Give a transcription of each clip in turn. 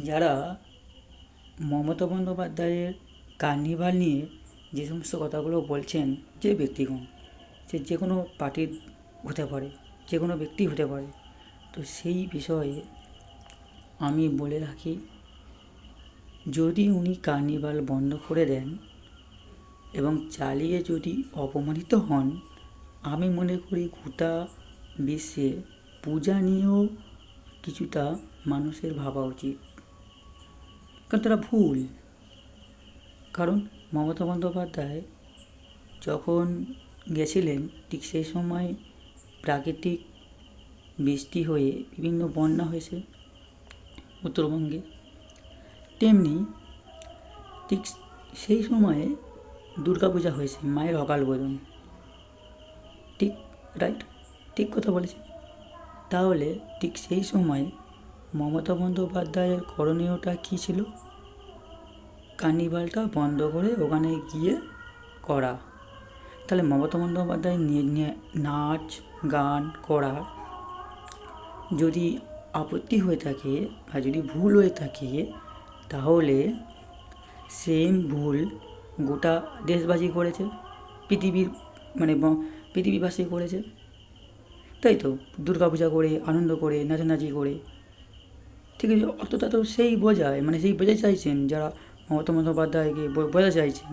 যারা মমতা বন্দ্যোপাধ্যায়ের কার্নিভাল নিয়ে যে সমস্ত কথাগুলো বলছেন, যে ব্যক্তিগণ, সে যে কোনো পার্টির হতে পারে, যে কোনো ব্যক্তি হতে পারে, তো সেই বিষয়ে আমি বলে রাখি, যদি উনি কার্নিভাল বন্ধ করে দেন এবং চালিয়ে যদি অপমানিত হন, আমি মনে করি গোটা বিশ্বে পূজা নিয়েও কিছুটা মানুষের ভাবা উচিত। কারণ তারা ভুল। কারণ মমতা বন্দ্যোপাধ্যায় যখন গেছিলেন, ঠিক সেই সময় প্রাকৃতিক বৃষ্টি হয়ে বিভিন্ন বন্যা হয়েছে উত্তরবঙ্গে। তেমনি ঠিক সেই সময়ে দুর্গাপূজা হয়েছে, মায়ের অকাল বোধন। ঠিক, রাইট, ঠিক কথা বলেছে। তাহলে ঠিক সেই সময় মমতা বন্দ্যোপাধ্যায়ের করণীয়টা কী ছিল? কার্নিভালটা বন্ধ করে ওখানে গিয়ে করা। তাহলে মমতা বন্দ্যোপাধ্যায় নাচ গান করা যদি আপত্তি হয়ে থাকে বা যদি ভুল হয়ে থাকে, তাহলে সেম ভুল গোটা দেশবাসী করেছে, পৃথিবীর মানে পৃথিবীবাসী করেছে, তাই তো। দুর্গাপূজা করে, আনন্দ করে, নাচানাচি করে, ঠিক আছে, অতটা তো সেই বোঝায়, মানে সেই বোঝাতে চাইছেন যারা মমতা বন্দ্যোপাধ্যায়কে বোঝাতে চাইছেন।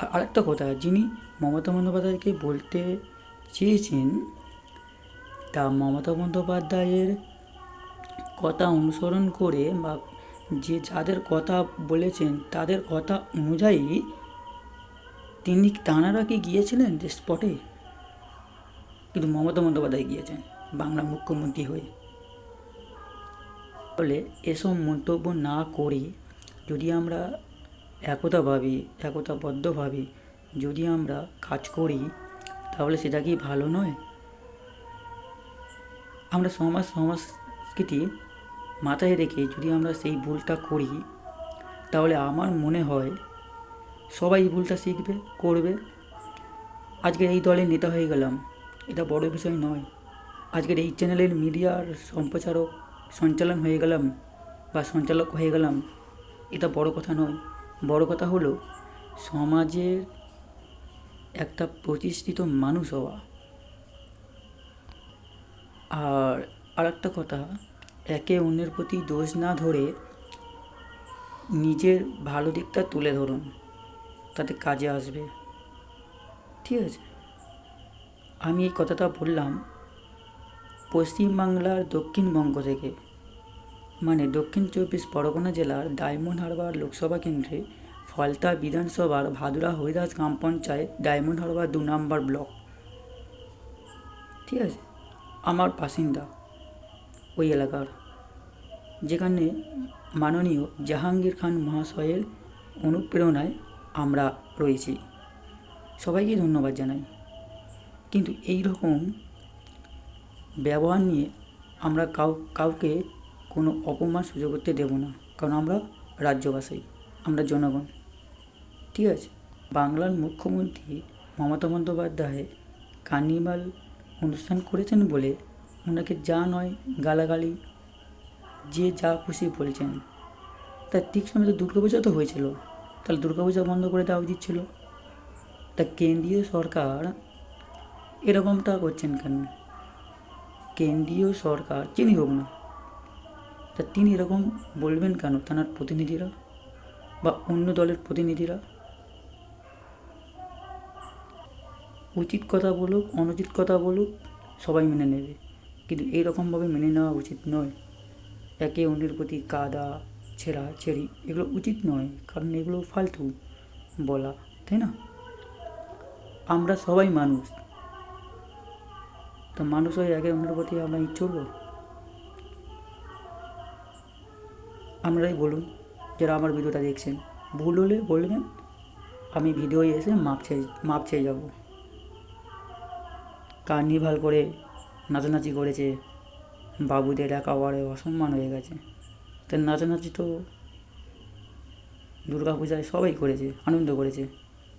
আর আরেকটা কথা, যিনি মমতা বন্দ্যোপাধ্যায়কে বলতে চেয়েছেন, তা মমতা বন্দ্যোপাধ্যায়ের কথা অনুসরণ করে বা যাদের কথা বলেছেন তাদের কথা অনুযায়ী তাঁরা কি গিয়েছিলেন যে স্পটে? কিন্তু মমতা বন্দ্যোপাধ্যায় গিয়েছেন বাংলার মুখ্যমন্ত্রী হয়ে। ফলে এসব মন্তব্য না করে যদি আমরা একতাবদ্ধভাবে যদি আমরা কাজ করি, তাহলে সেটা কি ভালো নয়? আমরা সংস্কৃতি মাথায় রেখে যদি আমরা সেই ভুলটা করি, তাহলে আমার মনে হয় সবাই ভুলটা শিখবে, করবে। আজকের এই দলের নেতা হয়ে গেলাম, এটা বড় বিষয় নয়। আজকের এই চ্যানেলের মিডিয়ার সঞ্চালক হয়ে গেলাম, এটা বড় কথা নয়। বড় কথা হলো সমাজের একটা প্রতিষ্ঠিত মানুষ হওয়া। আর আরেকটা কথা, একে অন্যের প্রতি দোষ না ধরে নিজের ভালো দিকটা তুলে ধরুন, তাতে কাজে আসবে। ঠিক আছে, আমি এই কথাটা বললাম পশ্চিমবাংলার দক্ষিণবঙ্গ থেকে, মানে দক্ষিণ 24 পরগনা জেলার ডায়মন্ড হারবার লোকসভা কেন্দ্রে ফলতা বিধানসভার ভাদুরা হরিদাস গ্রাম পঞ্চায়েত, ডায়মন্ড হারবার 2 নম্বর ব্লক। ঠিক আছে, আমার বাসিন্দা ওই এলাকার, যেখানে মাননীয় জাহাঙ্গীর খান মহাশয়ের অনুপ্রেরণায় আমরা রয়েছি। সবাইকে ধন্যবাদ জানাই। কিন্তু এই রকম ব্যবহার নিয়ে আমরা কাউকে কোনো অপমান সুযোগ করতে দেব না, কারণ আমরা রাজ্যবাসী, আমরা জনগণ। ঠিক আছে, বাংলার মুখ্যমন্ত্রী মমতা বন্দ্যোপাধ্যায় কার্নিভাল অনুষ্ঠান করেছেন বলে ওনাকে যা নয় গালাগালি, যে যা খুশি বলছেন। তার ঠিক সময় তো দুর্গাপূজা তো হয়েছিল, তাহলে দুর্গাপূজা বন্ধ করে দেওয়া উচিত ছিল। তা কেন্দ্রীয় সরকার এরকমটা করছেন কেন? কেন্দ্রীয় সরকার যিনি হোক না, তা তিনি এরকম বলবেন কেন? তাঁর প্রতিনিধিরা বা অন্য দলের প্রতিনিধিরা উচিত কথা বলুক, অনুচিত কথা বলুক, সবাই মেনে নেবে, কিন্তু এইরকমভাবে মেনে নেওয়া উচিত নয়। একে অন্যের প্রতি কাদা ছেঁড়ি এগুলো উচিত নয়, কারণ এগুলো ফালতু বলা, তাই না? আমরা সবাই মানুষ, তো মানুষ হয়ে একে অন্যের প্রতি আমরা চলবো। আপনারাই বলুন, যারা আমার ভিডিওটা দেখছেন, ভুল হলে বলবেন, আমি ভিডিওয় এসে মাপ চেয়ে যাব। কার্নিভাল করে নাচানাচি করেছে, বাবুদের একেবারে অসম্মান হয়ে গেছে। তো নাচানাচি তো দুর্গাপূজায় সবাই করেছে, আনন্দ করেছে।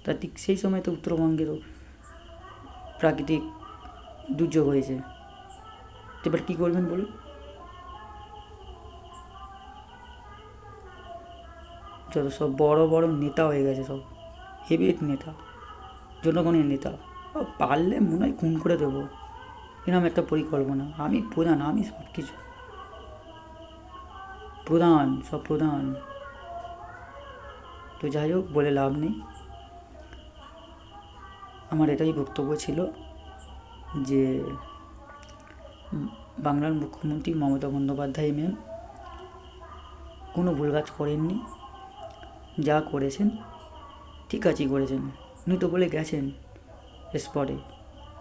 তা ঠিক সেই সময় তো উত্তরবঙ্গেরও প্রাকৃতিক দুর্যোগ হয়েছে। এবার কী করবেন বলুন? যত সব বড় বড় নেতা হয়ে গেছে, সব হেভিট নেতা, জনগণের নেতা, পারলে মনে হয় খুন করে দেবো, এরকম একটা পরিকল্পনা। আমি প্রধান, আমি সব কিছু প্রধান, সব প্রধান। তো যাই হোক, বলে লাভ নেই। আমার এটাই বক্তব্য ছিল যে বাংলার মুখ্যমন্ত্রী মমতা বন্দ্যোপাধ্যায় ম্যাম কোনো ভুল কাজ করেননি। যা করেছেন ঠিক কাজই করেছেন। উনি তো বলে গেছেন স্পটে।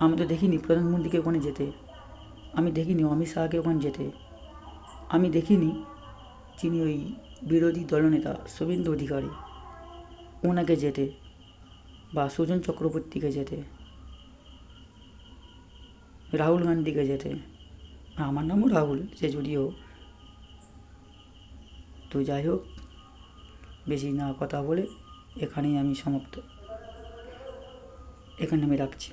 আমি তো দেখিনি প্রধানমন্ত্রীকে ওখানে যেতে, আমি দেখিনি অমিত শাহকে ওখানে যেতে, আমি দেখিনি যিনি ওই বিরোধী দলনেতা শুভেন্দু অধিকারী ওনাকে যেতে, বা সুজন চক্রবর্তীকে যেতে, রাহুল গান্ধীকে যেতে। আমার নামও রাহুল, সে যদিও। তো যাই হোক, বেশি না কথা বলে এখানেই আমি সমাপ্ত, এখানে আমি রাখছি।